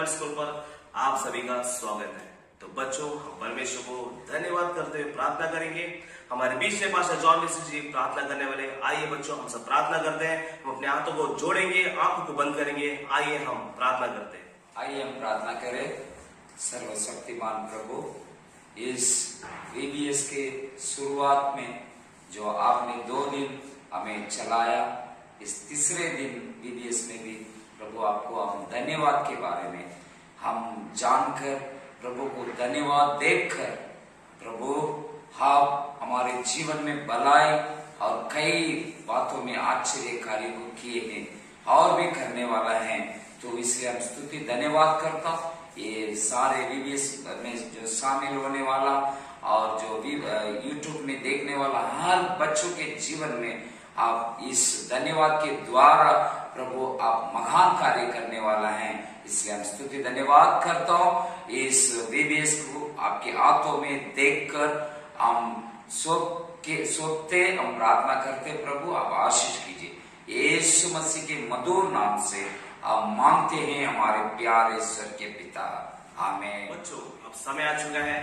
Bible school पर आप सभी का स्वागत है। तो बच्चों, हम परमेश्वर को धन्यवाद करते हुए प्रार्थना करेंगे। हमारे बीच में पास्टर जॉन मिश्र जी प्रार्थना करने वाले। आइए बच्चों, हम सब प्रार्थना करते हैं। हम अपने हाथों को जोड़ेंगे, आंखों को बंद करेंगे। आइए हम प्रार्थना करते हैं। आइए हम प्रार्थना करें। सर्वशक्तिमान प्रभु, इस VBS के शुरुआत में जो आपने 2 दिन हमें चलाया, इस तीसरे दिन VBS में भी प्रभु आपको हम धन्यवाद के बारे में हम जानकर, प्रभु को धन्यवाद देकर, प्रभु आप हमारे जीवन में भलाई और कई बातों में आश्चर्य कार्य को किए हैं और भी करने वाला है। तो इसलिए हम स्तुति धन्यवाद करता। ये सारे VBS में जो शामिल होने वाला और जो भी YouTube में देखने वाला हर बच्चों के जीवन में आप इस धन्यवाद के द्वारा प्रभु आप महान कार्य करने वाला है। इसलिए हम स्तुति धन्यवाद करता हूँ। इस VBS को आपके हाथों में देखकर हम सोते हम प्रार्थना करते, प्रभु आप आशीष कीजिए। यीशु मसीह के मधुर नाम से आप मांगते हैं हमारे प्यारे ईश्वर के पिता, आमीन। बच्चों, अब समय आ चुका है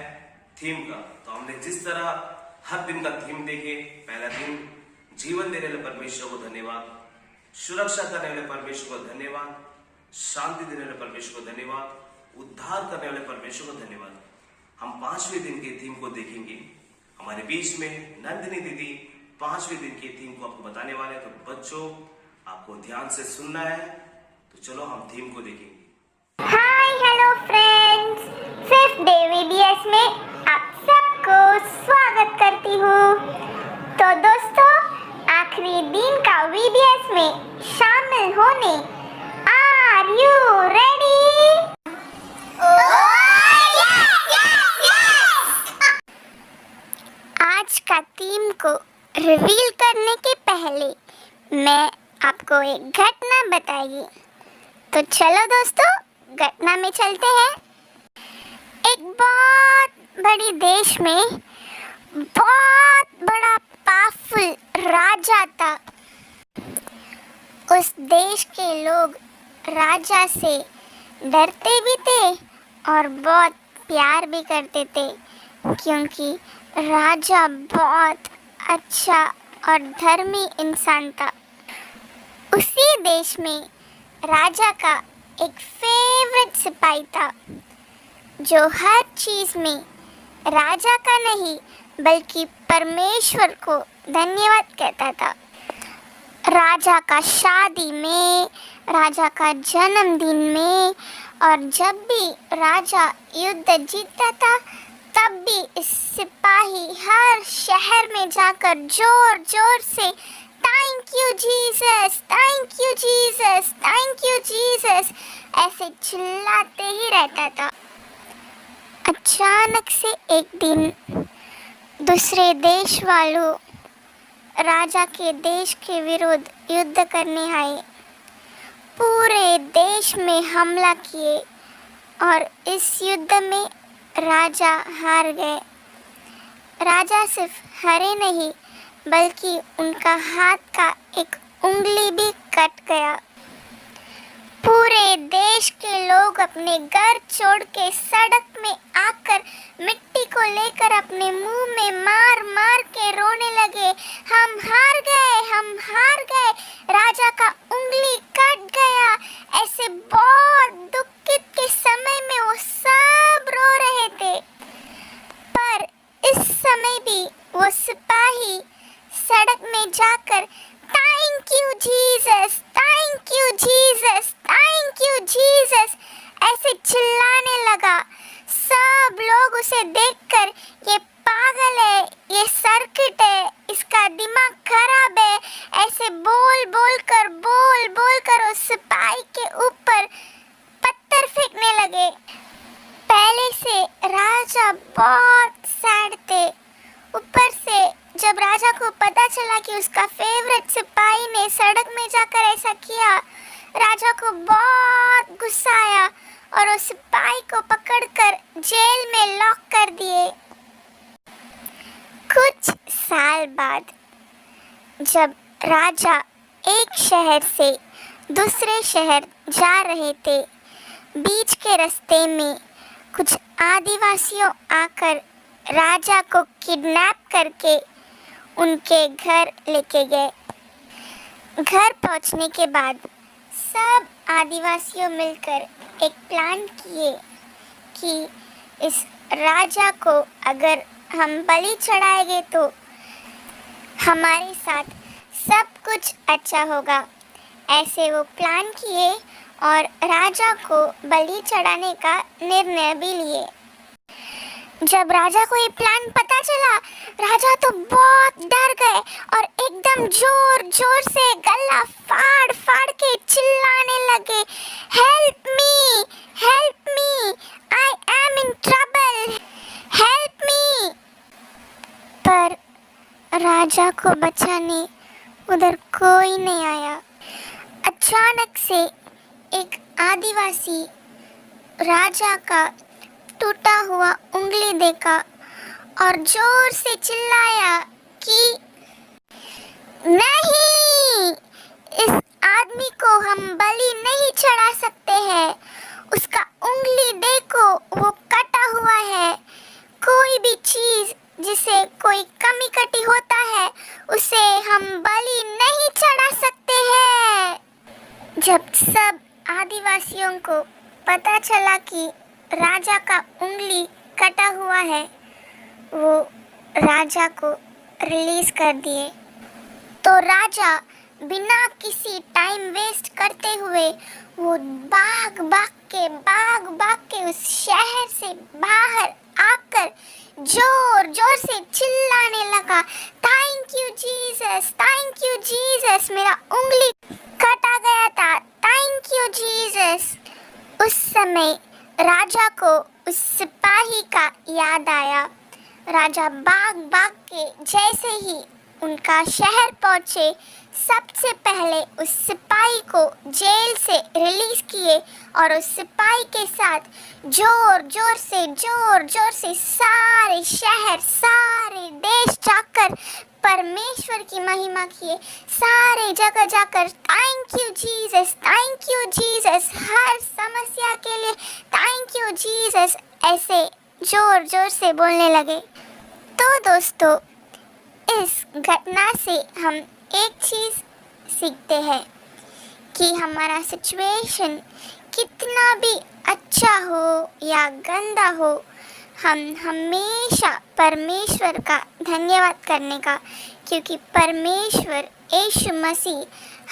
थीम का। तो हमने जिस तरह हर दिन का थीम देखे, पहला दिन जीवन देने वाले परमेश्वर को धन्यवाद, सुरक्षा करने वाले परमेश्वर को धन्यवाद, शांति देने वाले परमेश्वर को धन्यवाद, उद्धार करने वाले परमेश्वर को धन्यवाद। हम 5वें दिन की थीम को देखेंगे। हमारे बीच में नंदिनी दीदी 5वें दिन की थीम को आपको बताने वाले हैं। तो बच्चों, आपको ध्यान से सुनना है। तो चलो हम थीम को देखेंगे। Hi hello friends, 5th day VBS में आप सबको स्वागत करती हूँ। तो दोस्तों, आखिरी दिन का VBS में शामिल होने आर यू रेडी? आज का थीम को रिवील करने के पहले मैं आपको एक घटना बताएगी। तो चलो दोस्तों, घटना में चलते हैं। एक बहुत बड़ी देश में बहुत बड़ा पावरफुल राजा था। उस देश के लोग राजा से डरते भी थे और बहुत प्यार भी करते थे, क्योंकि राजा बहुत अच्छा और धर्मी इंसान था। उसी देश में राजा का एक फेवरेट सिपाही था, जो हर चीज में राजा का नहीं बल्कि परमेश्वर को धन्यवाद कहता था। राजा का शादी में, राजा का जन्मदिन में, और जब भी राजा युद्ध जीतता था तब भी इस सिपाही हर शहर में जाकर जोर जोर से thank you Jesus, thank you Jesus, thank you Jesus ऐसे चिल्लाते ही रहता था। अचानक से एक दिन दूसरे देश वालों राजा के देश के विरुद्ध युद्ध करने आए। पूरे देश में हमला किए और इस युद्ध में राजा हार गए। राजा सिर्फ हारे नहीं बल्कि उनका हाथ का एक उंगली भी कट गया। पूरे देश के लोग अपने घर छोड़ के सड़क में आकर मिट्टी को लेकर अपने मुंह में मार मार के रोने लगे, हम हार गए, हम हार गए, राजा का उंगली कट गया। ऐसे बहुत दुखित के समय में वो सब रो रहे थे। पर इस समय भी वो सिपाही सड़क में जाकर thank you Jesus, thank you Jesus, thank you Jesus ऐसे चिल्लाने लगा। सब लोग उसे देखकर ये पागल है, ये सर्किट है, इसका दिमाग खराब है, ऐसे बोल बोल कर उस सिपाही के ऊपर पत्थर फेंकने लगे। पहले से राजा बहुत सैड थे। ऊपर से जब राजा को पता चला कि उसका फेवरेट सिपाही ने सड़क में जाकर ऐसा किया, राजा को बहुत गुस्सा आया और उस सिपाही को पकड़कर जेल में लॉक कर दिए। कुछ साल बाद जब राजा एक शहर से दूसरे शहर जा रहे थे, बीच के रास्ते में कुछ आदिवासियों आकर राजा को किडनैप करके उनके घर लेके गए। घर पहुंचने के बाद सब आदिवासियों मिलकर एक प्लान किए कि इस राजा को अगर हम बलि चढ़ाएंगे तो हमारे साथ सब कुछ अच्छा होगा। ऐसे वो प्लान किए और राजा को बलि चढ़ाने का निर्णय भी लिए। जब राजा को ये प्लान पता चला, राजा तो बहुत डर गए और एकदम जोर जोर से गला फाड़ फाड़ के चिल्लाने लगे, help me, I am in trouble, help me. पर राजा को बचाने उधर कोई नहीं आया। अचानक से एक आदिवासी राजा का टूटा हुआ उंगली देखा और जोर से चिल्लाया कि नहीं, इस आदमी को हम बलि नहीं चढ़ा सकते हैं। उसका उंगली देखो, वो कटा हुआ है। कोई भी चीज जिसे कोई कमी कटी होता है उसे हम बलि नहीं चढ़ा सकते हैं। जब सब आदिवासियों को पता चला कि राजा का उंगली कटा हुआ है, वो राजा को रिलीज कर दिए। तो राजा बिना किसी टाइम वेस्ट करते हुए वो भाग भाग के उस शहर से बाहर आकर जोर जोर से चिल्लाने लगा, थैंक यू जीसस, मेरा उंगली कटा गया था, थैंक यू जीसस। उस समय राजा को उस सिपाही का याद आया। राजा भाग के जैसे ही उनका शहर पहुंचे, सबसे पहले उस सिपाही को जेल से रिलीज किए और उस सिपाही के साथ जोर जोर से सारे शहर, सारे देश जाकर परमेश्वर की महिमा किए। सारे जगह जाकर थैंक यू जीसस, हर समस्या के लिए थैंक यू जीसस, ऐसे जोर जोर से बोलने लगे। तो दोस्तों, इस घटना से हम एक चीज़ सीखते हैं कि हमारा सिचुएशन कितना भी अच्छा हो या गंदा हो, हम हमेशा परमेश्वर का धन्यवाद करने का, क्योंकि परमेश्वर यीशु मसीह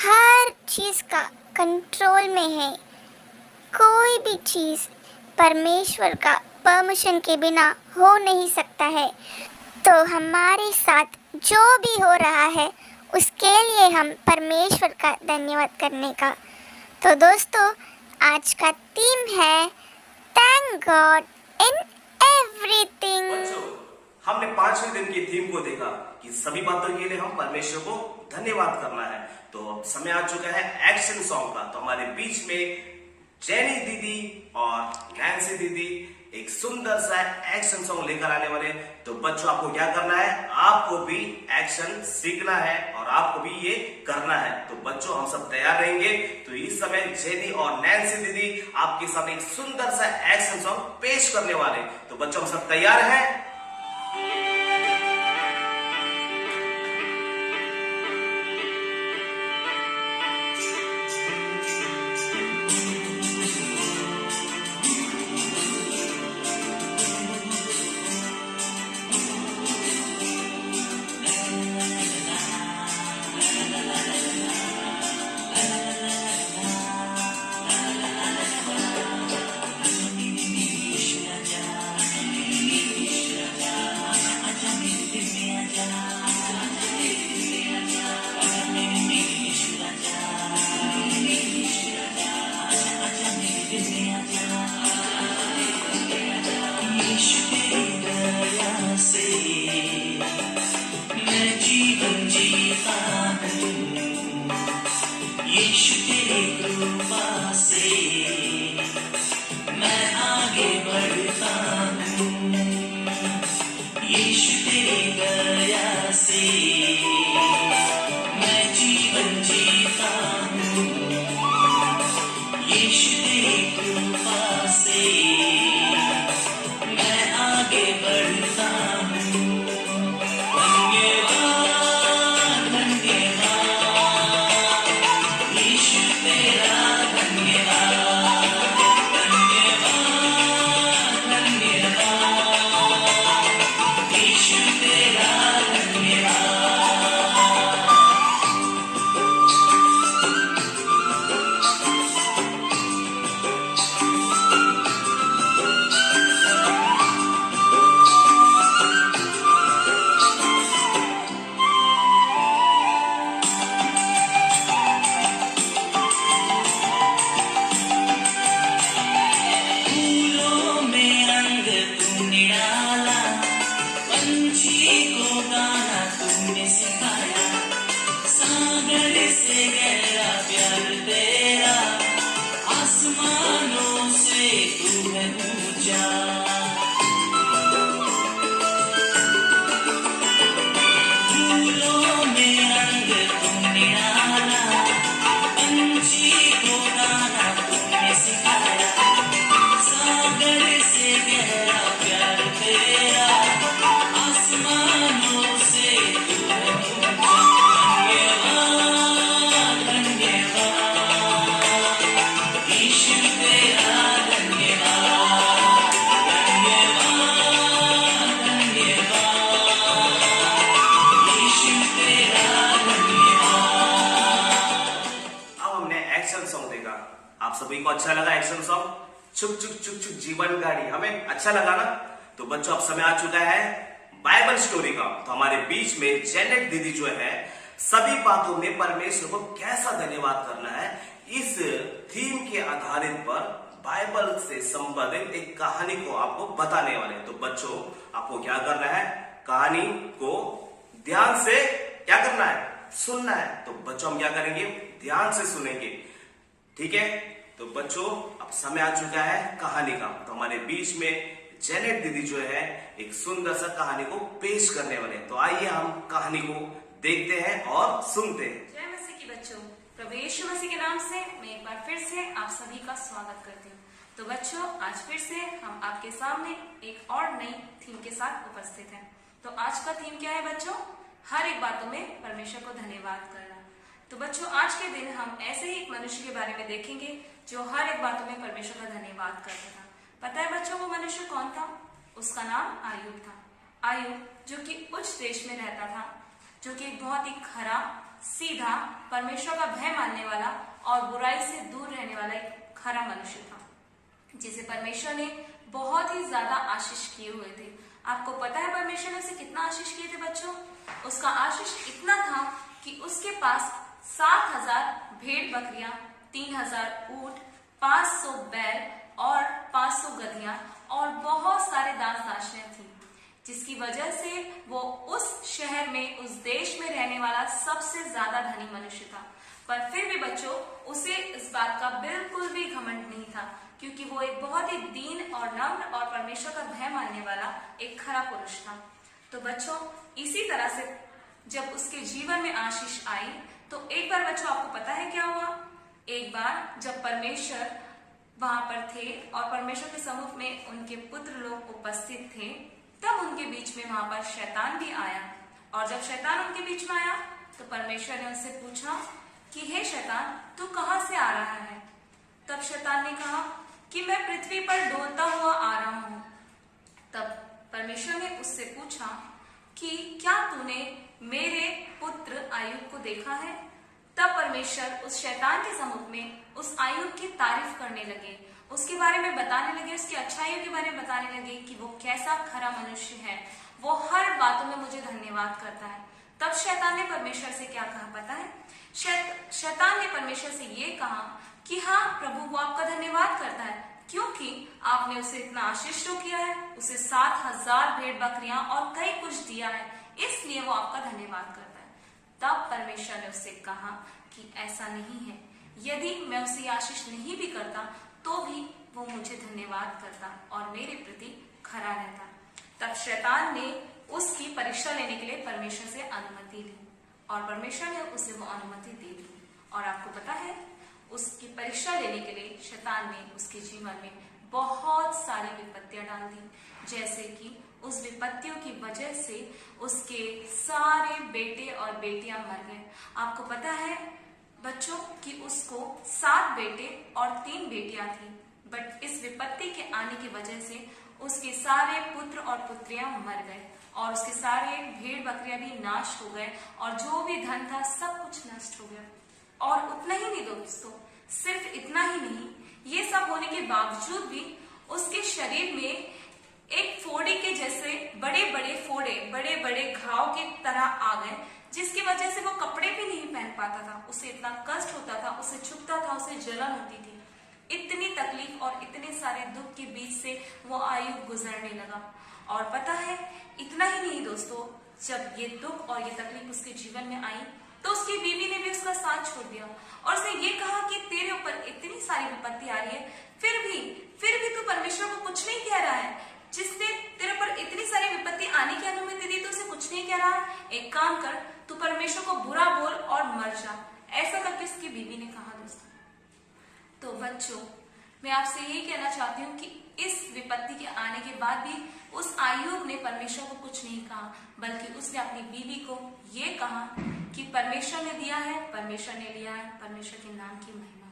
हर चीज़ का कंट्रोल में है। कोई भी चीज़ परमेश्वर का परमिशन के बिना हो नहीं सकता है। तो हमारे साथ जो भी हो रहा है उसके लिए हम परमेश्वर का धन्यवाद करने का। तो दोस्तों, आज का थीम है थैंक गॉड इन एवरीथिंग। बच्चों, हमने 5वें दिन की थीम को देखा कि सभी बातों के लिए हम परमेश्वर को धन्यवाद करना है। तो अब समय आ चुका है एक्शन सॉन्ग का। तो हमारे बीच में जेनी दीदी और नैन्सी दीदी एक सुंदर सा एक्शन सॉन्ग लेकर आने वाले। तो बच्चों, आपको क्या करना है, आपको भी एक्शन सीखना है और आपको भी ये करना है। तो बच्चों, हम सब तैयार रहेंगे। तो इस समय जेनी और नैन्सी दीदी आपके सामने एक सुंदर सा एक्शन सॉन्ग पेश करने वाले। तो बच्चों, हम सब तैयार हैं। यीशु तेरी कृपा को अच्छा लगा एक्शन सॉन्ग चुक चुक चुक चुक जीवन गाड़ी, हमें अच्छा लगा ना? तो बच्चों अब समय आ चुका है बाइबल स्टोरी का। तो हमारे बीच में जेनेट दीदी जो है सभी बातों में परमेश्वर को कैसा धन्यवाद करना है, इस थीम के आधारित पर बाइबल से संबंधित एक कहानी को आपको बताने वाले हैं। तो बच्चों आपको क्या करना है, कहानी को ध्यान से क्या करना है, सुनना है। तो बच्चों हम क्या करेंगे, ध्यान से सुनेंगे, ठीक है? तो बच्चों अब समय आ चुका है कहानी का। तो हमारे बीच में जेनेट दीदी जो है एक सुंदर सा कहानी को पेश करने वाले हैं। तो आइए हम कहानी को देखते हैं और सुनते हैं। जय मसीह की बच्चों, प्रभु यीशु मसीह के नाम से मैं एक बार फिर से आप सभी का स्वागत करती हूँ। तो बच्चों आज फिर से हम आपके सामने एक और नई थीम के साथ उपस्थित हैं। तो आज का थीम क्या है बच्चों, हर एक बातों में परमेश्वर को धन्यवाद करना। तो बच्चों आज के दिन हम ऐसे ही एक मनुष्य के बारे में देखेंगे जो हर एक बातों में परमेश्वर का धन्यवाद करता था। पता है बच्चों वो मनुष्य कौन था? उसका नाम आयुब था। आयुब जो कि उच्च देश में रहता था, जो कि एक बहुत ही खरा, सीधा, परमेश्वर का भय मानने वाला और बुराई से दूर रहने वाला एक खरा मनुष्य था, जिसे परमेश्वर ने बहुत ही ज्यादा आशीष किए हुए थे। आपको पता है परमेश्वर ने उसे कितना आशीष किए थे बच्चों? उसका आशीष इतना था कि उसके पास 7,000 भेड़ बकरियां, 3,000 ऊंट, 500 बैल और 500 गधियां और बहुत सारे दास दासियां थी, जिसकी वजह से वो उस शहर में, उस देश में रहने वाला सबसे ज्यादा धनी मनुष्य था। पर फिर भी बच्चों उसे इस बात का बिल्कुल भी घमंड नहीं था, क्योंकि वो एक बहुत ही दीन और नम्र और परमेश्वर का भय मानने वाला एक खरा पुरुष था। तो बच्चों इसी तरह से जब उसके जीवन में आशीष आई, तो एक बार बच्चों आपको पता है क्या हुआ? एक बार जब परमेश्वर वहां पर थे और परमेश्वर के सम्मुख में उनके पुत्र लोग उपस्थित थे, तब उनके बीच में वहां पर शैतान भी आया। और जब शैतान उनके बीच में आया तो परमेश्वर ने उससे पूछा कि हे शैतान, तू कहां से आ रहा है? तब शैतान ने कहा कि मैं पृथ्वी पर डोलता हुआ आ रहा हूं। तब परमेश्वर ने उससे पूछा कि क्या तूने मेरे पुत्र आयुब को देखा है? तब परमेश्वर उस शैतान के सम्मुख में उस आयुब की तारीफ करने लगे, उसके बारे में बताने लगे, उसकी अच्छाइयों के बारे में बताने लगे कि वो कैसा खरा मनुष्य है, वो हर बातों में मुझे धन्यवाद करता है। तब शैतान ने परमेश्वर से क्या कहा पता है? शैतान ने परमेश्वर से ये कहा कि हाँ प्रभु, वो आपका धन्यवाद करता है क्योंकि आपने उसे इतना आशीष तो किया है, उसे 7,000 भेड़ बकरियां और कई कुछ दिया है, इसलिए वो आपका धन्यवाद करता है। तब परमेश्वर ने उससे कहा कि ऐसा नहीं है, यदि मैं उसे आशीष नहीं भी करता तो भी वो मुझे धन्यवाद करता और मेरे प्रति खरा रहता। तब शैतान ने उसकी परीक्षा लेने के लिए परमेश्वर से अनुमति ली और परमेश्वर ने उसे वो अनुमति दे दी। और आपको पता है उसकी परीक्षा लेने के लिए शैतान ने उसके जीवन में बहुत सारी विपत्तियां डाल दी, जैसे कि उस विपत्तियों की वजह से उसके सारे बेटे और बेटियां मर गए। आपको पता है बच्चों कि उसको 7 बेटे और 3 बेटियां थी, बट इस विपत्ति के आने की वजह से उसके सारे पुत्र और पुत्रियां मर गए और उसके सारे भेड़ बकरियां भी नाश हो गए और जो भी धन था सब कुछ नष्ट हो गया। और उतना ही नहीं दोस्तों, सिर्फ इतना ही नहीं, ये सब होने के बावजूद भी उसके शरीर में एक फोड़े के जैसे बड़े बड़े फोड़े, बड़े बड़े घाव की तरह आ गए, जिसकी वजह से वो कपड़े भी नहीं पहन पाता था। उसे इतना कष्ट होता था, उसे चुभता था, उसे जलन होती थी। इतनी तकलीफ और इतने सारे दुख के बीच से वो आयु गुजरने लगा। और पता है इतना ही नहीं दोस्तों, जब ये दुख और ये तकलीफ उसके जीवन में आई तो उसकी बीवी ने भी उसका साथ छोड़ दिया और उसने ये कहा कि तेरे ऊपर इतनी सारी विपत्ति आ रही है, फिर भी तू परमेश्वर को कुछ नहीं कह रहा है। जिसने तेरे ऊपर इतनी सारी विपत्ति आने की अनुमति दी तो उसे कुछ नहीं कह रहा। एक काम कर, तू परमेश्वर को बुरा बोल और मर जा। ऐसा करके उसकी बीवी ने कहा दोस्तों। तो बच्चों मैं आपसे यही कहना चाहती हूँ कि इस विपत्ति के आने के बाद भी उस आयुब ने परमेश्वर को कुछ नहीं कहा, बल्कि उसने अपनी बीवी को ये कहा कि परमेश्वर ने दिया है, परमेश्वर ने लिया है, परमेश्वर के नाम की महिमा।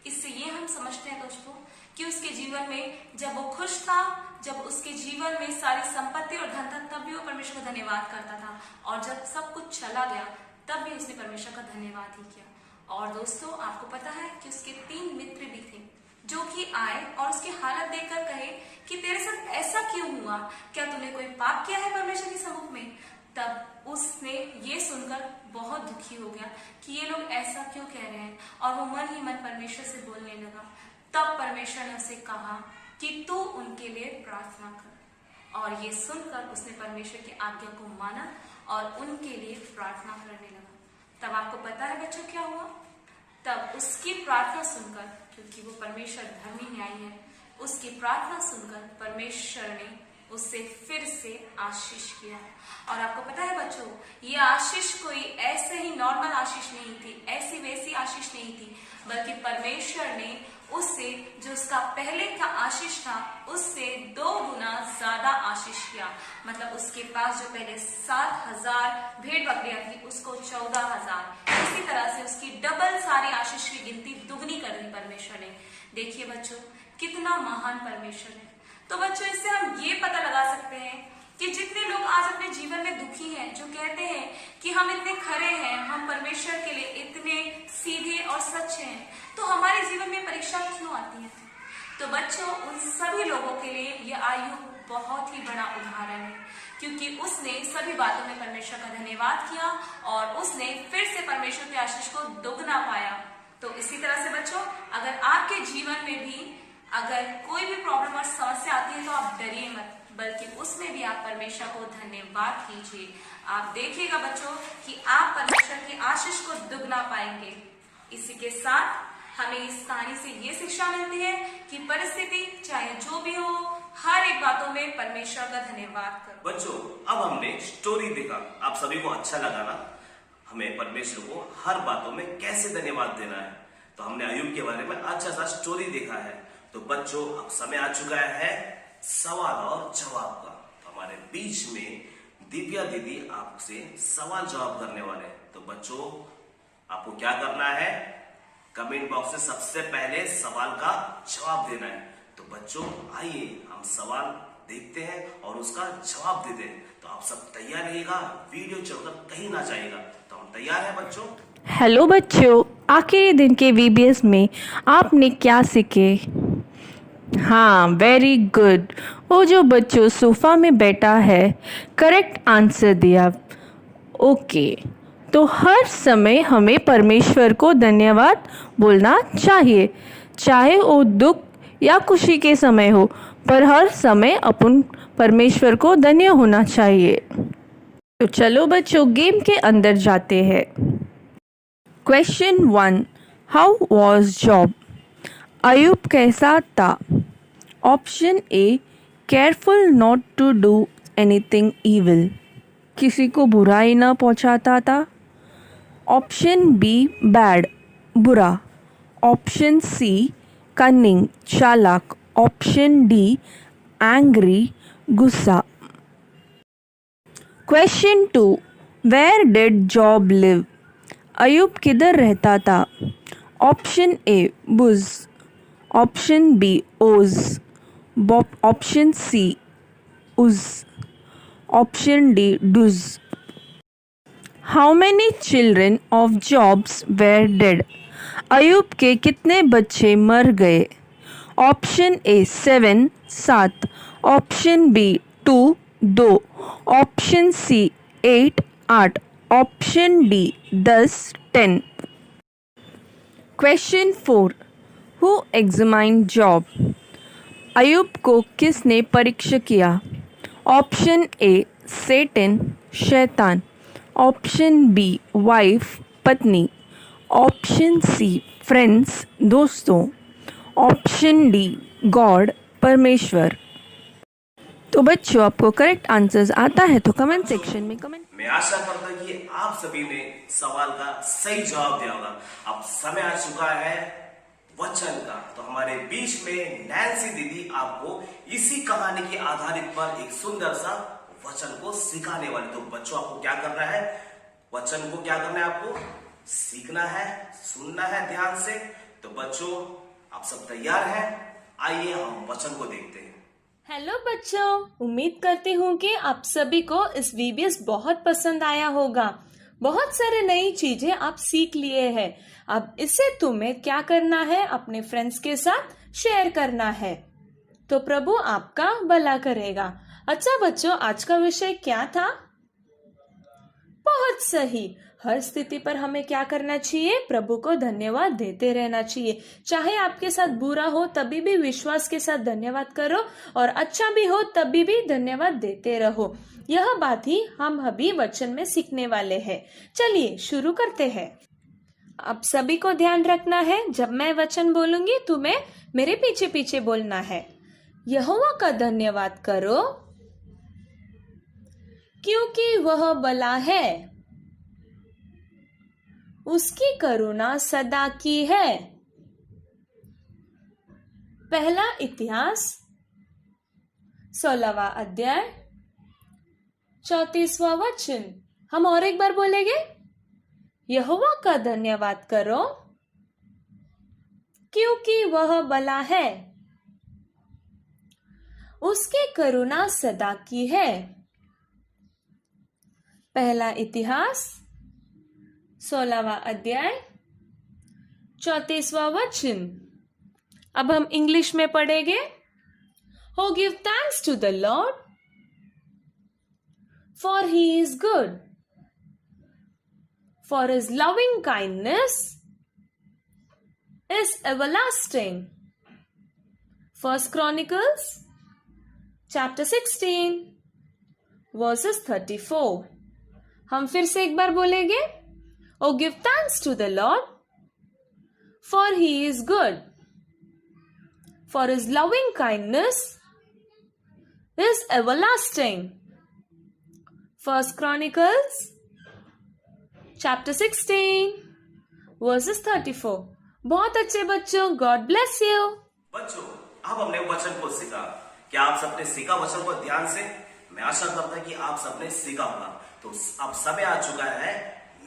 इससे ये हम समझते हैं दोस्तों कि उसके जीवन में जब वो खुश था, जब उसके जीवन में सारी संपत्ति और धन था, तब भी वो परमेश्वर का धन्यवाद करता था, और जब सब कुछ चला गया तब भी उसने परमेश्वर का धन्यवाद ही किया। और दोस्तों आपको पता है कि उसके 3 मित्र भी थे जो कि आए और उसकी हालत देखकर कहे कि तेरे साथ ऐसा क्यों हुआ, क्या तूने कोई पाप किया है परमेश्वर के सम्मुख में। तब उसने ये सुनकर बहुत दुखी हो गया कि ये लोग ऐसा क्यों कह रहे हैं, और वो मन ही मन परमेश्वर से बोलने लगा। तब परमेश्वर ने उसे कहा कि तू उनके लिए प्रार्थना कर, और ये सुनकर उसने परमेश्वर की आज्ञा को माना और उनके लिए प्रार्थना करने लगा। तब आपको पता है बच्चों क्या हुआ, तब उसकी प्रार्थना सुनकर, क्योंकि वो परमेश्वर धर्मी न्यायी है, उसकी प्रार्थना सुनकर परमेश्वर ने उससे फिर से आशीष किया। और आपको पता है बच्चों, ये आशीष कोई ऐसे ही नॉर्मल आशीष नहीं थी, ऐसी वैसी आशीष नहीं थी, बल्कि परमेश्वर ने उससे जो उसका पहले का आशीष था उससे 2 गुना ज्यादा आशीष किया। मतलब उसके पास जो पहले 7,000 भेड़ बकरियां थी उसको 14,000। इसी तरह से उसकी डबल सारी आशीष की गिनती दुगनी कर दी परमेश्वर ने। देखिए बच्चों कितना महान परमेश्वर है। तो बच्चों इससे हम ये पता लगा सकते हैं कि जितने लोग आज अपने जीवन में दुखी हैं, जो कहते हैं कि हम इतने खरे हैं, हम परमेश्वर के लिए इतने सीधे और सच्चे हैं, तो हमारे जीवन में परीक्षा क्यों आती है। तो बच्चों उन सभी लोगों के लिए यह आयु बहुत ही बड़ा उदाहरण है, क्योंकि उसने सभी बातों में परमेश्वर का धन्यवाद किया और उसने फिर से परमेश्वर के आशीष को दोगुना पाया। तो इसी तरह से बच्चों अगर आपके जीवन में भी अगर कोई भी प्रॉब्लम और समस्या आती है तो आप डरिए मत, बल्कि उसमें भी आप परमेश्वर को धन्यवाद कीजिए। आप देखिएगा बच्चों कि आप परमेश्वर की आशीष को दुगना पाएंगे। इसी के साथ हमें इस कहानी से ये शिक्षा मिलती है कि परिस्थिति चाहे जो भी हो, हर एक बातों में परमेश्वर का धन्यवाद करो। बच्चों अब हमने स्टोरी देखा, आप सभी को अच्छा लगा ना। हमें परमेश्वर को हर बातों में कैसे धन्यवाद देना है, तो हमने अय्यूब के बारे में अच्छा सा स्टोरी देखा है। तो बच्चों अब समय आ चुका है सवाल और जवाब का। तो हमारे बीच में दिव्या दीदी आपसे सवाल जवाब करने वाले हैं। तो बच्चों आपको क्या करना है, कमेंट बॉक्स में सबसे पहले सवाल का जवाब देना है। तो बच्चों आइए हम सवाल देखते हैं और उसका जवाब देते हैं। तो आप सब तैयार रहिएगा, वीडियो चलकर कहीं ना जाएगा। तो हम तैयार हैं बच्चों। हेलो बच्चों, आखिरी दिन के वीबीएस में आपने क्या सीखे? हाँ, वेरी गुड। वो जो बच्चों सोफा में बैठा है करेक्ट आंसर दिया। ओके, तो हर समय हमें परमेश्वर को धन्यवाद बोलना चाहिए, चाहे वो दुख या खुशी के समय हो, पर हर समय अपन परमेश्वर को धन्य होना चाहिए। तो चलो बच्चों गेम के अंदर जाते हैं। Question 1, how was Job? Ayyub कैसा था? Option A, careful not to do anything evil, किसी को बुराई ना पहुंचाता था। ऑप्शन बी, बैड, बुरा। ऑप्शन सी, कनिंग, चालाक। ऑप्शन डी, एंग्री, गुस्सा। Question 2, where did Job live? Ayyub किधर रहता था? Option A, Buz. Option B, Oz. Option C, Uz. Option D, Duz. How many children of Job's were dead? Ayyub के कितने बच्चे मर गए? Option A 7, 7। Option B 2, 2। Option C 8, 8। Option D 10, 10। Question 4, who examined Job? Ayyub को किसने परीक्षा किया? Option A, Satan, शैतान। ऑप्शन बी, वाइफ, पत्नी। ऑप्शन सी, फ्रेंड्स, दोस्तों। ऑप्शन डी, गॉड, परमेश्वर। तो बच्चों आपको करेक्ट आंसर्स आता है तो कमेंट सेक्शन में कमेंट। मैं आशा करता हूं कि आप सभी ने सवाल का सही जवाब दिया होगा। अब समय आ चुका है वचन का। तो हमारे बीच में नैन्सी दीदी आपको इसी कहानी के आधारित पर एक सुंदर सा वचन को सिखाने वाली। तो बच्चों आपको क्या करना है, वचन को क्या करना है, आपको सीखना है, सुनना है ध्यान से। तो बच्चों आप सब तैयार हैं? आइए हम वचन को देखते हैं। हेलो बच्चों, उम्मीद करती हूँ कि आप सभी को इस वीबीएस बहुत पसंद आया होगा। बहुत सारे नई चीजें आप सीख लिए हैं। अब इसे तुम्हें क्या करना है, अपने फ्रेंड्स के साथ शेयर करना है, तो प्रभु आपका भला करेगा। अच्छा बच्चों, आज का विषय क्या था? बहुत सही। हर स्थिति पर हमें क्या करना चाहिए? प्रभु को धन्यवाद देते रहना चाहिए। चाहे आपके साथ बुरा हो तभी भी विश्वास के साथ धन्यवाद करो, और अच्छा भी हो तभी भी धन्यवाद देते रहो। यह बात ही हम अभी वचन में सीखने वाले हैं। चलिए शुरू करते हैं। अब सभी को ध्यान रखना है, जब मैं वचन बोलूंगी तुम्हें मेरे पीछे पीछे बोलना है। यहोवा का धन्यवाद करो क्योंकि वह भला है, उसकी करुणा सदा की है। पहला इतिहास 16वां अध्याय 34वां वचन। हम और एक बार बोलेंगे, यहोवा का धन्यवाद करो क्योंकि वह भला है, उसकी करुणा सदा की है। पहला इतिहास 16वां अध्याय 34वां वचन। अब हम इंग्लिश में पढ़ेंगे। Oh, give thanks to the Lord, for he is good, for his loving kindness is everlasting. First Chronicles chapter 16 verses 34। हम फिर से एक बार बोलेंगे। Oh, give thanks to the Lord, for he is good, for his loving kindness is everlasting. First Chronicles chapter 16 verses 34। बहुत अच्छे बच्चों, God bless you। बच्चों, अब हमने वचन को सीखा। क्या आप सबने सीखा वचन को ध्यान से? मैं आशा करता हूं कि आप सबने सीखा होगा। तो अब समय आ चुका है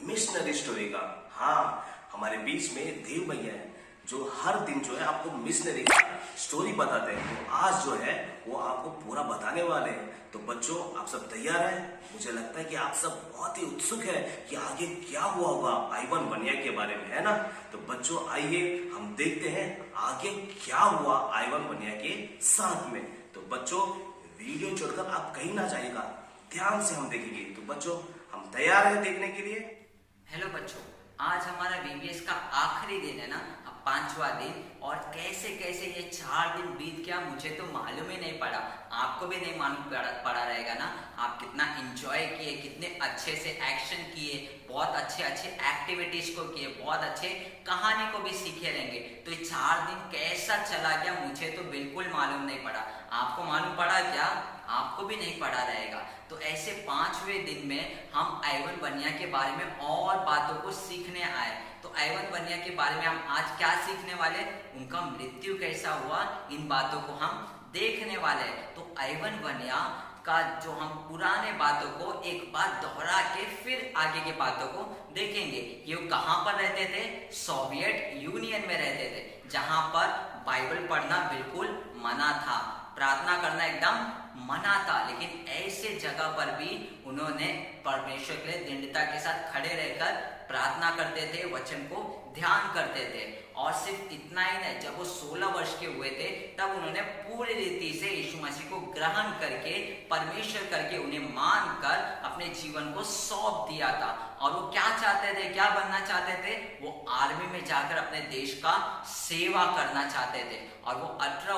मिशनरी स्टोरी का। हाँ, हमारे बीच में देव भैया है जो हर दिन जो है आपको मिशनरी का स्टोरी बताते हैं। तो आज जो है वो आपको पूरा बताने वाले हैं। तो बच्चों, आप सब तैयार हैं? मुझे लगता है कि आप सब बहुत ही उत्सुक है कि आगे क्या हुआ होगा आइवन बनिया के बारे में, है ना? तो बच्चों आइए हम देखते हैं आगे क्या हुआ आइवन बनिया के साथ में। तो बच्चों, वीडियो छोड़कर आप कहीं ना जाइएगा, ध्यान से हम देखेंगे। तो बच्चों, हम तैयार हैं देखने के लिए? हेलो बच्चों, आज हमारा VBS का आखिरी दिन है ना, अब 5वां दिन। और कैसे कैसे ये 4 दिन बीत गया मुझे तो मालूम ही नहीं पड़ा। आपको भी नहीं मालूम पड़ा रहेगा ना। आप कितना एंजॉय किए, कितने अच्छे से एक्शन किए, बहुत अच्छे अच्छे एक्टिविटीज को किए, बहुत अच्छे कहानी को भी सीखे रहेंगे। तो ये 4 दिन कैसा चला गया मुझे तो बिल्कुल मालूम नहीं पड़ा। आपको मालूम पड़ा क्या? आपको भी नहीं पड़ा रहेगा। तो ऐसे 5वें दिन में हम आइवन बनिया के बारे में और बातों को सीखने आए। तो आइवन बनिया के बारे में हम आज क्या सीखने वाले? उनका मृत्यु कैसा हुआ, इन बातों को हम देखने वाले हैं। तो आइवन बनिया का जो हम पुराने बातों को एक बार दोहरा के फिर आगे के बातों को देखेंगे। ये कहाँ पर रहते थे? सोवियत यूनियन में रहते थे, जहां पर बाइबल पढ़ना बिल्कुल मना था, प्रार्थना करना एकदम मना था। लेकिन ऐसे जगह पर भी उन्होंने परमेश्वर के लिए दृढ़ता के साथ खड़े रहकर प्रार्थना करते थे, वचन को ध्यान करते थे। और सिर्फ इतना ही नहीं, जब वो 16 वर्ष के हुए थे तब उन्होंने पूरी रीति से यीशु मसीह को ग्रहण करके, परमेश्वर करके, उन्हें मानकर अपने जीवन को सौंप दिया था। और वो क्या चाहते थे, क्या बनना चाहते थे? वो आर्मी में जाकर अपने देश का सेवा करना चाहते थे। और वो 18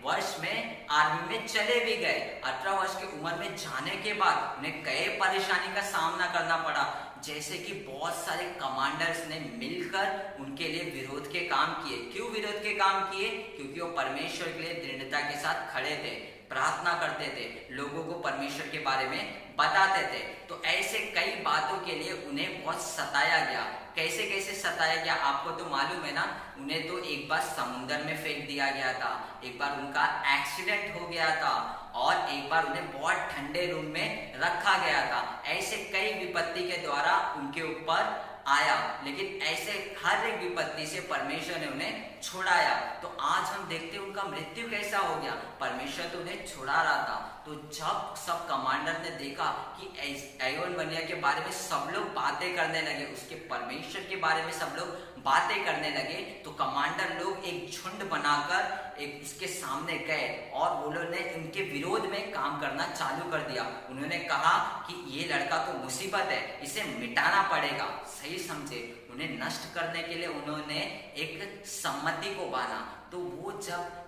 वर्ष में आर्मी में चले भी गए। 18 वर्ष की उम्र में जाने के बाद उन्हें कई परेशानी का सामना करना पड़ा, जैसे कि बहुत सारे कमांडर्स ने मिलकर उनके लिए विरोध के काम किए। क्यों विरोध के काम किए? क्योंकि वो परमेश्वर के लिए दृढ़ता के साथ खड़े थे, प्रार्थना करते थे, लोगों को परमेश्वर के बारे में बताते थे। तो ऐसे कई बातों के लिए उन्हें बहुत सताया गया। कैसे कैसे सताया गया आपको तो मालूम है ना। उन्हें तो एक बार समुद्र में फेंक दिया गया था, एक बार उनका एक्सीडेंट हो गया था, और एक बार उन्हें बहुत ठंडे रूम में रखा गया था। ऐसे कई विपत्ति के द्वारा उनके ऊपर आया, लेकिन ऐसे हर एक विपत्ति से परमेश्वर ने उन्हें छुड़ाया। तो आज हम देखते हैं उनका मृत्यु कैसा हो गया, परमेश्वर तो उन्हें छुड़ा रहा था। तो जब सब कमांडर ने देखा कि आयवन वन्या के बारे में सब लोग बातें करने लगे, उसके परमेश्वर के बारे में सब लोग बातें करने लगे, तो कमांडर लोग एक झुंड बनाकर एक उसके सामने गए और वो लोग ने उनके विरोध में काम करना चालू कर दिया। उन्होंने कहा कि ये लड़का तो मुसीबत है, इसे मिटाना पड़ेगा। सही समझे, उन्हें नष्ट करने के लिए उन्होंने एक सम्मति को बांधा। तो वो जब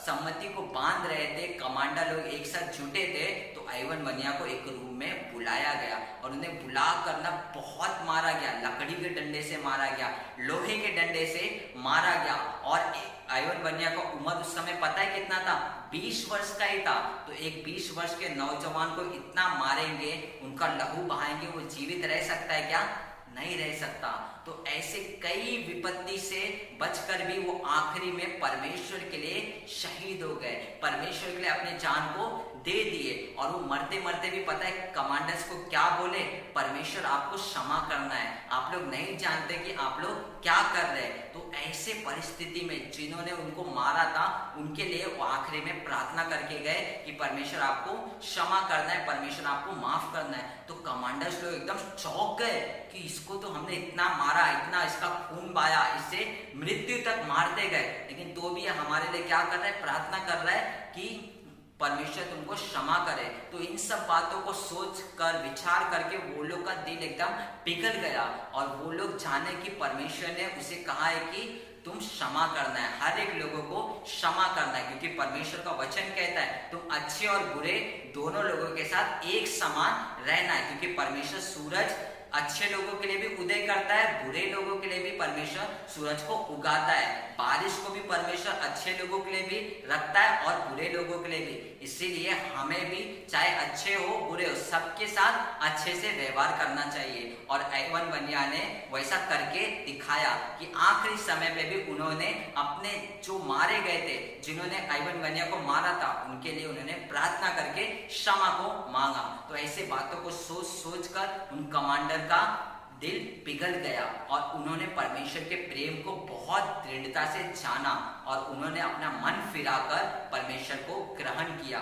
सम्मति को बांध रहे थे, कमांडर लोग एक साथ जुटे थे, तो आयवन वन्या को एक रूम में बुलाया गया और उन्हें बुला कर ना बहुत मारा गया। लकड़ी के डंडे से मारा गया, लोहे के डंडे से मारा गया। और आयवन वन्या का उम्र उस समय पता है कितना था, 20 वर्ष का ही था। तो एक 20 वर्ष के नौजवान को इतना मारेंगे, उनका लहू बहाएंगे, वो जीवित रह सकता है क्या? नहीं रह सकता। तो ऐसे कई विपत्ति से बचकर भी वो आखिरी में परमेश्वर के लिए शहीद हो गए, परमेश्वर के लिए अपने जान को दे दिए। और वो मरते मरते भी पता है कमांडर्स को क्या बोले, परमेश्वर आपको क्षमा करना है, आप लोग नहीं जानते कि आप लोग क्या कर रहे हैं। तो ऐसे परिस्थिति में जिन्होंने उनको मारा था, उनके लिए वो आखिरी में प्रार्थना करके गए कि परमेश्वर आपको क्षमा करना है, परमेश्वर आपको माफ करना है। तो कमांडर्स लोग एकदम चौंक गए कि इसको तो हमने इतना मारा, इतना इसका खून बहाया, इसे मृत्यु तक मारते गए, लेकिन तो भी हमारे लिए क्या कर रहा है, प्रार्थना कर रहा है कि परमेश्वर तुमको क्षमा करे। तो इन सब बातों को सोच कर विचार करके वो लोग का दिल एकदम पिघल गया और वो लोग जाने कि परमेश्वर ने उसे कहा है कि तुम क्षमा करना है, हर एक लोगों को क्षमा करना है, क्योंकि परमेश्वर का वचन कहता है तुम अच्छे और बुरे दोनों लोगों के साथ एक समान रहना है। क्योंकि परमेश्वर सूरज अच्छे लोगों के लिए भी उदय करता है, बुरे लोगों के लिए भी परमेश्वर सूरज को उगाता है, बारिश को भी परमेश्वर अच्छे लोगों के लिए भी रखता है और बुरे लोगों के लिए भी। इसीलिए हमें भी चाहे अच्छे हो बुरे हो, सबके साथ अच्छे से व्यवहार करना चाहिए। और आयवन वन्या ने वैसा करके दिखाया कि आखिरी समय पे भी उन्होंने अपने जो मारे गए थे, जिन्होंने आयवन वन्या को मारा था, उनके लिए उन्होंने प्रार्थना करके क्षमा को मांगा। तो ऐसे बातों को सोच सोच कर उन कमांडर का दिल पिघल गया और उन्होंने परमेश्वर के प्रेम को बहुत दृढ़ता से जाना और उन्होंने अपना मन फिराकर परमेश्वर को ग्रहण किया।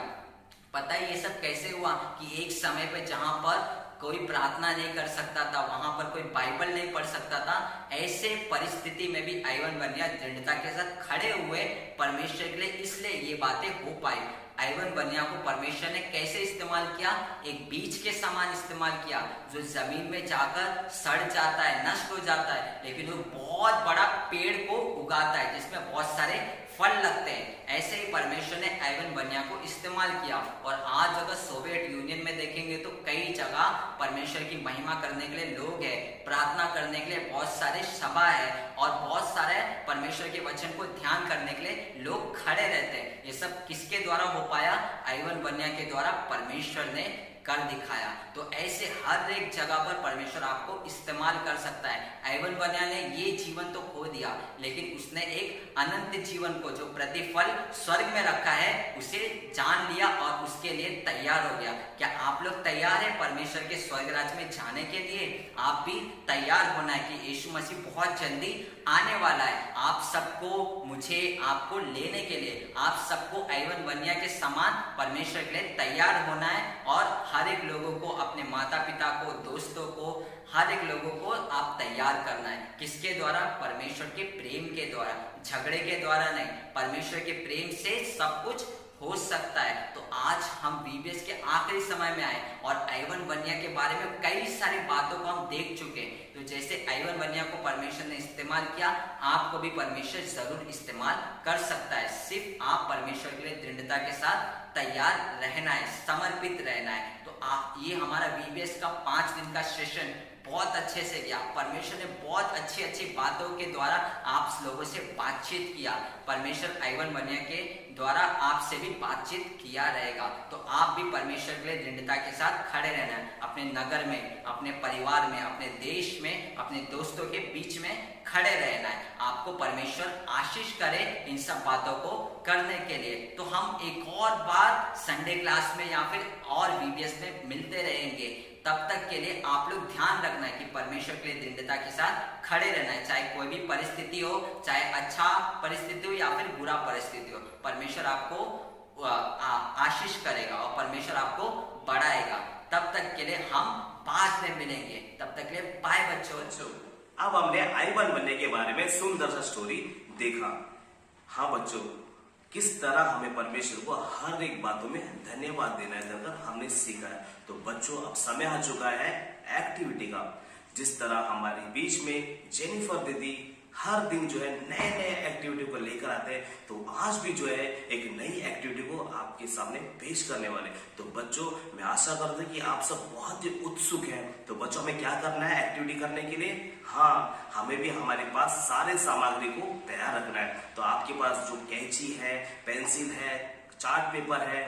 पता है ये सब कैसे हुआ कि एक समय पे जहां पर कोई प्रार्थना नहीं कर सकता था, वहां पर कोई बाइबल नहीं पढ़ सकता था, ऐसे परिस्थिति में भी आयवन वन्या दृढ़ता के साथ खड़े हुए परमेश्वर के लिए, इसलिए ये बातें हो पाई। आयवन वन्या को परमेश्वर ने कैसे इस्तेमाल किया, एक बीज के समान इस्तेमाल किया जो जमीन में जाकर सड़ जाता है, नष्ट हो जाता है, लेकिन वो बहुत बड़ा पेड़ को उगाता है जिसमें बहुत सारे फल लगते हैं। ऐसे ही परमेश्वर ने आयवन वन्या को इस्तेमाल किया। और आज अगर सोवियत यूनियन में देखेंगे तो कई जगह परमेश्वर की महिमा करने के लिए लोग हैं, प्रार्थना करने के लिए बहुत सारे सभा है और बहुत सारे परमेश्वर के वचन को ध्यान करने के लिए लोग खड़े रहते हैं। ये सब किसके द्वारा हो पाया, आयवन वन्या के द्वारा परमेश्वर ने कर दिखाया। तो ऐसे हर एक जगह पर परमेश्वर आपको इस्तेमाल कर सकता है। आयवन वन्या ने ये जीवन तो खो दिया, लेकिन उसने एक अनंत जीवन को जो प्रतिफल स्वर्ग में रखा है उसे जान लिया और उसके लिए तैयार हो गया। क्या आप लोग तैयार हैं परमेश्वर के स्वर्ग राज्य में जाने के लिए? आप भी तैयार होना है कि यीशु मसीह बहुत जल्दी आने वाला है। आप सबको, मुझे, आपको लेने के लिए, आप सबको आयवन वन्या के समान परमेश्वर के लिए तैयार होना है और हर एक लोगों को, अपने माता पिता को, दोस्तों को, हर एक लोगों को आप तैयार करना है। किसके द्वारा? परमेश्वर के प्रेम के द्वारा, झगड़े के द्वारा नहीं। परमेश्वर के प्रेम से सब कुछ हो सकता है। तो आज हम VBS के आखिरी समय में आए और आयवन वन्या के बारे में कई सारी बातों को हम देख चुके हैं। तो जैसे आयवन वन्या को परमेश्वर ने इस्तेमाल किया, आपको भी परमेश्वर जरूर इस्तेमाल कर सकता है। सिर्फ आप परमेश्वर के लिए दृढ़ता के साथ तैयार रहना है, समर्पित रहना है। तो ये हमारा VBS का 5 दिन का सेशन बहुत अच्छे से किया। परमेश्वर ने बहुत अच्छी अच्छी बातों के द्वारा आप लोगों से बातचीत किया। परमेश्वर आइवन बनिया के द्वारा आपसे भी बातचीत किया रहेगा। तो आप भी परमेश्वर के लिए दृढ़ता के साथ खड़े रहना है। अपने नगर में, अपने परिवार में, अपने देश में, अपने दोस्तों के बीच में खड़े रहना है। आपको परमेश्वर आशीष करे इन सब बातों को करने के लिए। तो हम एक और बार संडे क्लास में या फिर और VBS में मिलते रहेंगे। तब तक के लिए आप लोग ध्यान रखना है कि परमेश्वर के लिए दृढ़ता के साथ खड़े रहना है। चाहे कोई भी परिस्थिति हो, चाहे अच्छा परिस्थिति हो या फिर बुरा परिस्थिति हो, परमेश्वर आपको आशीष करेगा और परमेश्वर आपको बढ़ाएगा। तब तक के लिए हम 5 दिन मिलेंगे। तब तक के लिए बाय बच्चों। अब हमने आइवन बनने के बारे में सुंदर सा स्टोरी देखा। हाँ बच्चों, किस तरह हमें परमेश्वर को हर एक बातों में धन्यवाद देना है कर हमने सीखा है। तो बच्चों, अब समय आ चुका है एक्टिविटी का। जिस तरह हमारे बीच में जेनिफर दीदी हर दिन जो है नए नए एक्टिविटी को लेकर आते हैं, तो आज भी जो है एक नई एक्टिविटी को आपके सामने पेश करने वाले। तो बच्चों, मैं आशा करता हूं कि आप सब बहुत ही उत्सुक हैं। तो बच्चों, हमें क्या करना है एक्टिविटी करने के लिए? हाँ, हमें भी हमारे पास सारे सामग्री को तैयार रखना है। तो आपके पास जो कैंची है, पेंसिल है, चार्ट पेपर है,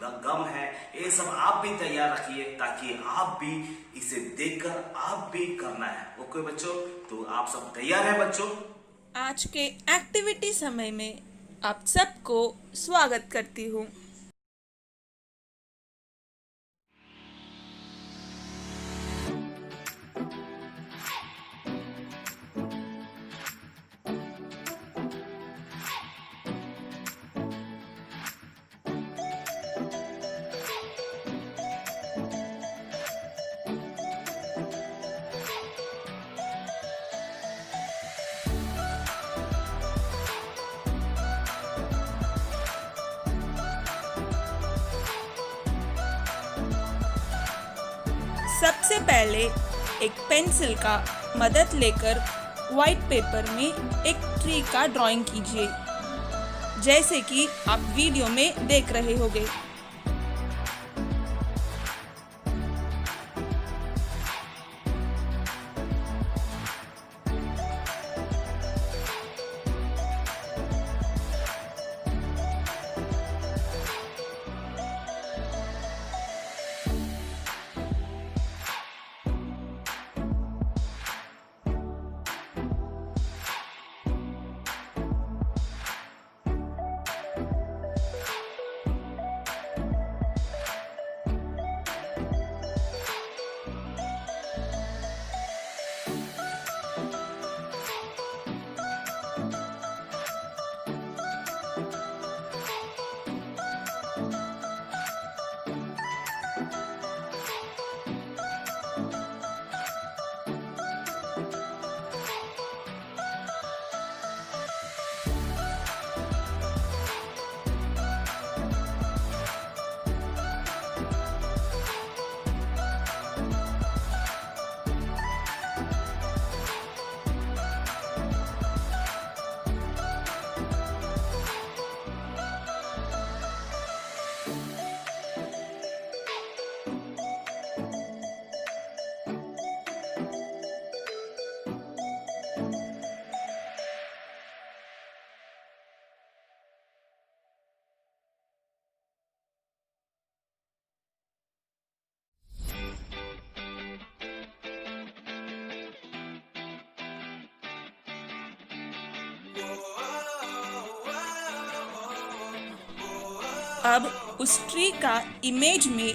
गम है, ये सब आप भी तैयार रखिए ताकि आप भी इसे देखकर आप भी करना है। ओके बच्चों, तो आप सब तैयार हैं बच्चों? आज के एक्टिविटी समय में आप सबको स्वागत करती हूँ। सबसे पहले एक पेंसिल का मदद लेकर व्हाइट पेपर में एक ट्री का ड्राइंग कीजिए, जैसे कि आप वीडियो में देख रहे होंगे। अब उस ट्री का इमेज में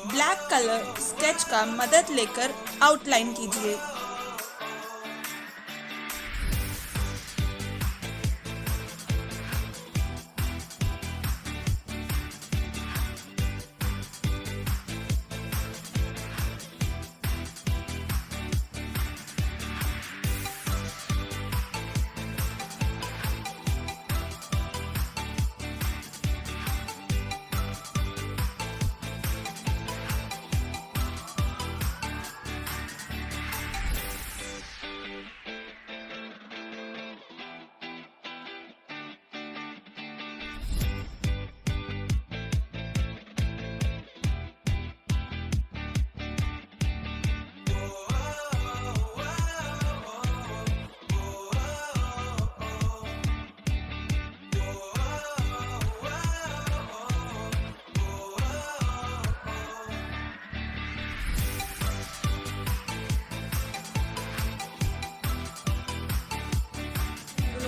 ब्लैक कलर स्केच का मदद लेकर आउटलाइन कीजिए।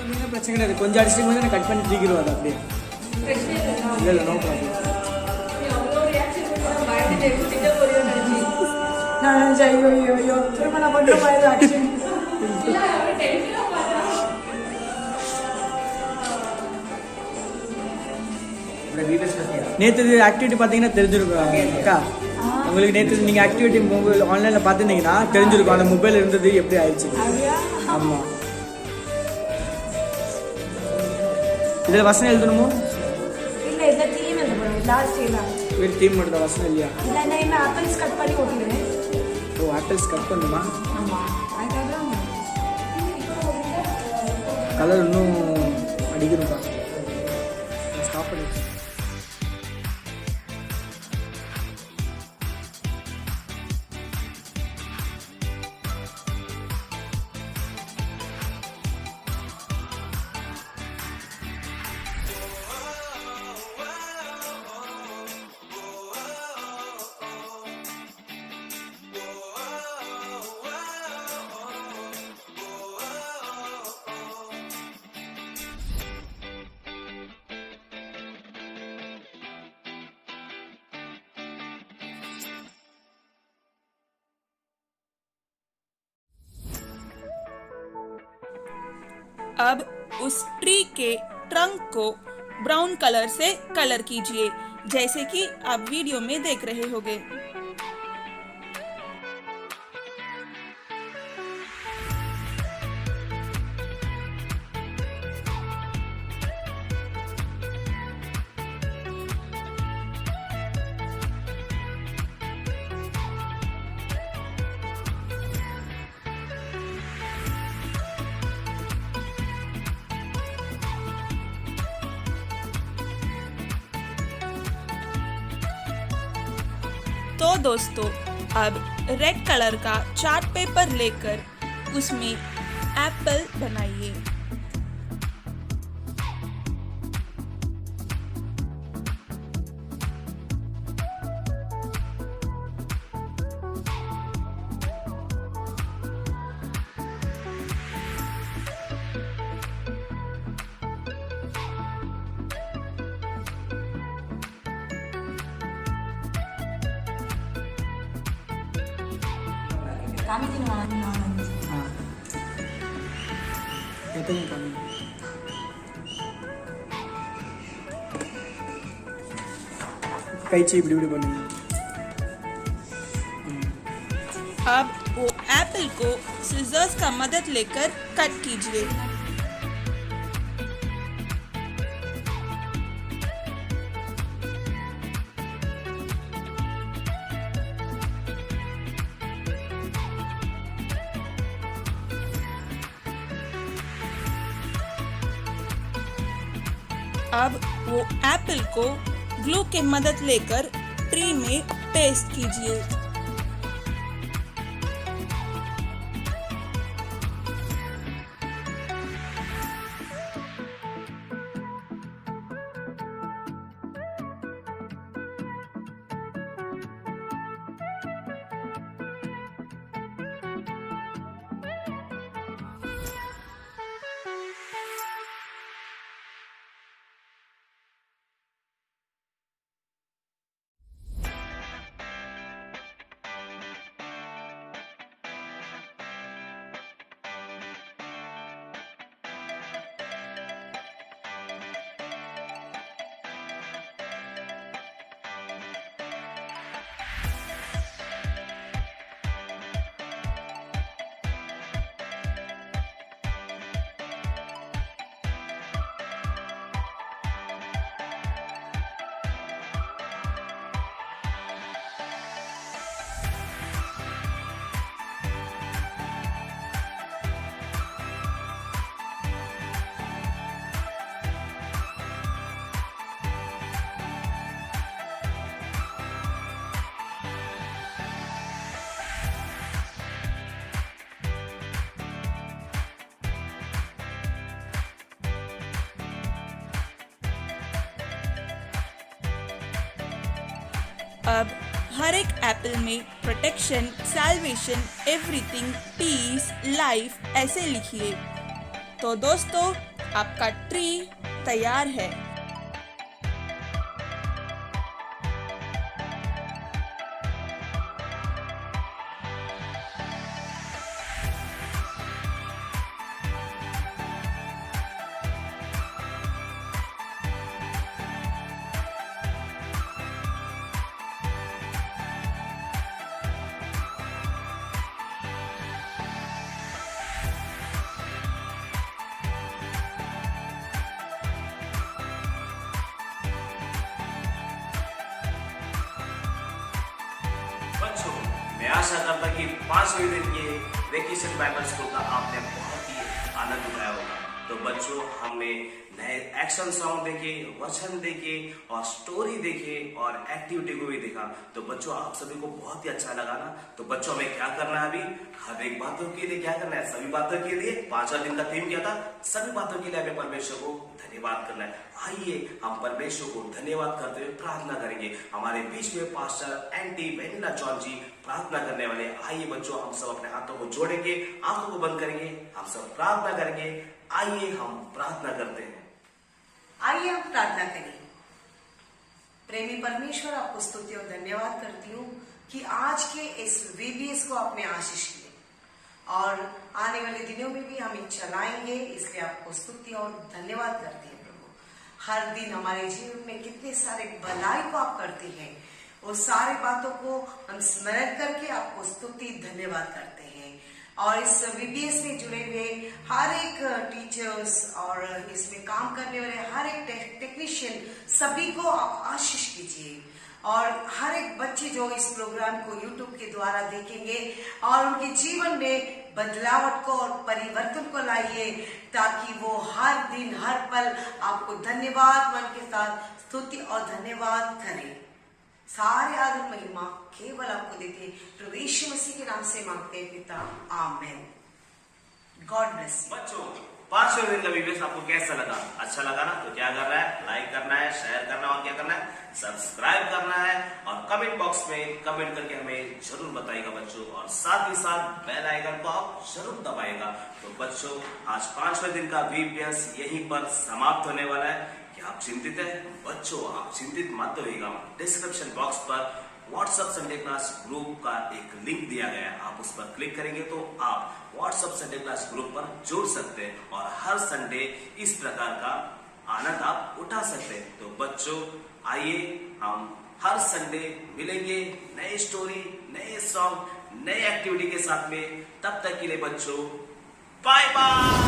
ஒன்றும் பிரச்சனை கிடையாது. கொஞ்சம் அடிச்சுட்டு வந்து நான் கட் பண்ணி தூக்கிடுவோம் அது அப்படியே. இல்லை இல்லை, நோ ப்ராப்ளம். நான் நினைச்சேன், ஐயோ ஐயோ ஐயோ திரும்ப நான் பண்ணுற மாதிரி ஆக்ஷன். நேற்று ஆக்டிவிட்டி பார்த்தீங்கன்னா தெரிஞ்சிருக்கும் அக்கா. உங்களுக்கு நேற்று நீங்கள் ஆக்டிவிட்டி மொபைல் ஆன்லைனில் பார்த்துருந்தீங்கன்னா தெரிஞ்சிருக்கும் அந்த மொபைல் இருந்தது எப்படி ஆயிடுச்சு. ஆமாம், இதில் வசனம் எழுதணுமோ? இல்லை இதில் தீம் எழுதணும். லாஸ்ட் தான் வெறும் தீம் மட்டும் தான், வசனம் இல்லையா? இல்லை நான் என்ன ஆப்பிள்ஸ் கட் பண்ணி ஓட்டிடுவேன். ஓ, ஆப்பிள்ஸ் கட் பண்ணுமா? ஆமாம், அதுக்காக கலர் இன்னும் அடிக்கணும்ப்பா. ஸ்டாப் பண்ணி. अब उस ट्री के ट्रंक को ब्राउन कलर से कलर कीजिए, जैसे कि आप वीडियो में देख रहे होंगे। तो दोस्तों, अब रेड कलर का चार्ट पेपर लेकर उसमें एप्पल बनाइए। எத்தனை காமி? கைச்சி இப்படி இப்படி பண்ணுங்க. अब वो एप्पल को सीजर्स का मदद लेकर कट कीजिए। अब वो एप्पल को ग्लू की मदद लेकर ट्री में पेस्ट कीजिए। अब हर एक एप्पल में protection, salvation, everything, peace, life ऐसे लिखिए। तो दोस्तों आपका ट्री तैयार है। बच्चों, मैं आशा करता कि 5वें दिन के वेकेशन बाइबल स्कूल का आपने बहुत ही आनंद उठाया होगा। तो बच्चों, हमने नए एक्शन सॉन्ग देखे, वचन देखे और स्टोरी देखे और एक्टिविटी को भी देखा। तो बच्चों, आप सभी को बहुत ही अच्छा लगा ना? तो बच्चों, हमें क्या करना है अभी? हर एक बातों के लिए क्या करना है? सभी बातों के लिए 5वां दिन का थीम क्या था? सभी बातों के लिए हमें परमेश्वर को धन्यवाद करना है। आइए हम परमेश्वर को धन्यवाद करते हुए प्रार्थना करेंगे। हमारे बीच में पास्टर एंटी वेनिला जॉन जी प्रार्थना करने वाले। आइए बच्चों, हम सब अपने हाथों को जोड़ेंगे, आंखों को बंद करेंगे, हम सब प्रार्थना करेंगे। आइए हम प्रार्थना करते हैं। आइए हम प्रार्थना करें। प्रेमी परमेश्वर, आपको स्तुति और धन्यवाद करती हूँ कि आज के इस VBS को आपने आशीष दी और आने वाले दिनों में भी हम चलाएंगे, इसलिए आपको स्तुति और धन्यवाद करती है प्रभु। हर दिन हमारे जीवन में कितने सारे भलाई को आप करते हैं, वो सारी बातों को हम स्मरण करके आपको स्तुति धन्यवाद करते हैं। और इस VBS में जुड़े हुए हर एक टीचर्स और इसमें काम करने वाले हर एक टेक्नीशियन, सभी को आप आशीष कीजिए। और हर एक बच्चे जो इस प्रोग्राम को YouTube के द्वारा देखेंगे और उनके जीवन में बदलावट को और परिवर्तन को लाइए, ताकि वो हर दिन हर पल आपको धन्यवाद मन के साथ स्तुति और धन्यवाद करें। सारे आदर महिमा केवल आपको देते हैं, प्रभु यीशु मसीह के नाम से मांगते हैं पिता, आमेन। God bless you. बच्चों, 5वें दिन का VBS आपको कैसा लगा? अच्छा लगा ना? तो क्या करना है? लाइक करना है, शेयर करना है और क्या करना है? सब्सक्राइब करना है और कमेंट बॉक्स में कमेंट करके हमें जरूर बताइएगा बच्चों। और साथ ही साथ बेल आइकन को आप जरूर दबाइएगा। तो बच्चों, आज 5वें दिन का VBS यहीं पर समाप्त होने वाला है। क्या आप चिंतित हैं? बच्चों, आप चिंतित मत होइएगा। डिस्क्रिप्शन बॉक्स पर व्हाट्सएप संडे क्लास ग्रुप का एक लिंक दिया गया है, आप उस पर क्लिक करेंगे तो आप व्हाट्सएप संडे क्लास ग्रुप पर जुड़ सकते हैं और हर संडे इस प्रकार का आनंद आप उठा सकते हैं। तो बच्चों, आइए हम हर संडे मिलेंगे नए स्टोरी, नए सॉन्ग, नए एक्टिविटी के साथ में। तब तक के लिए बच्चों, बाय बाय।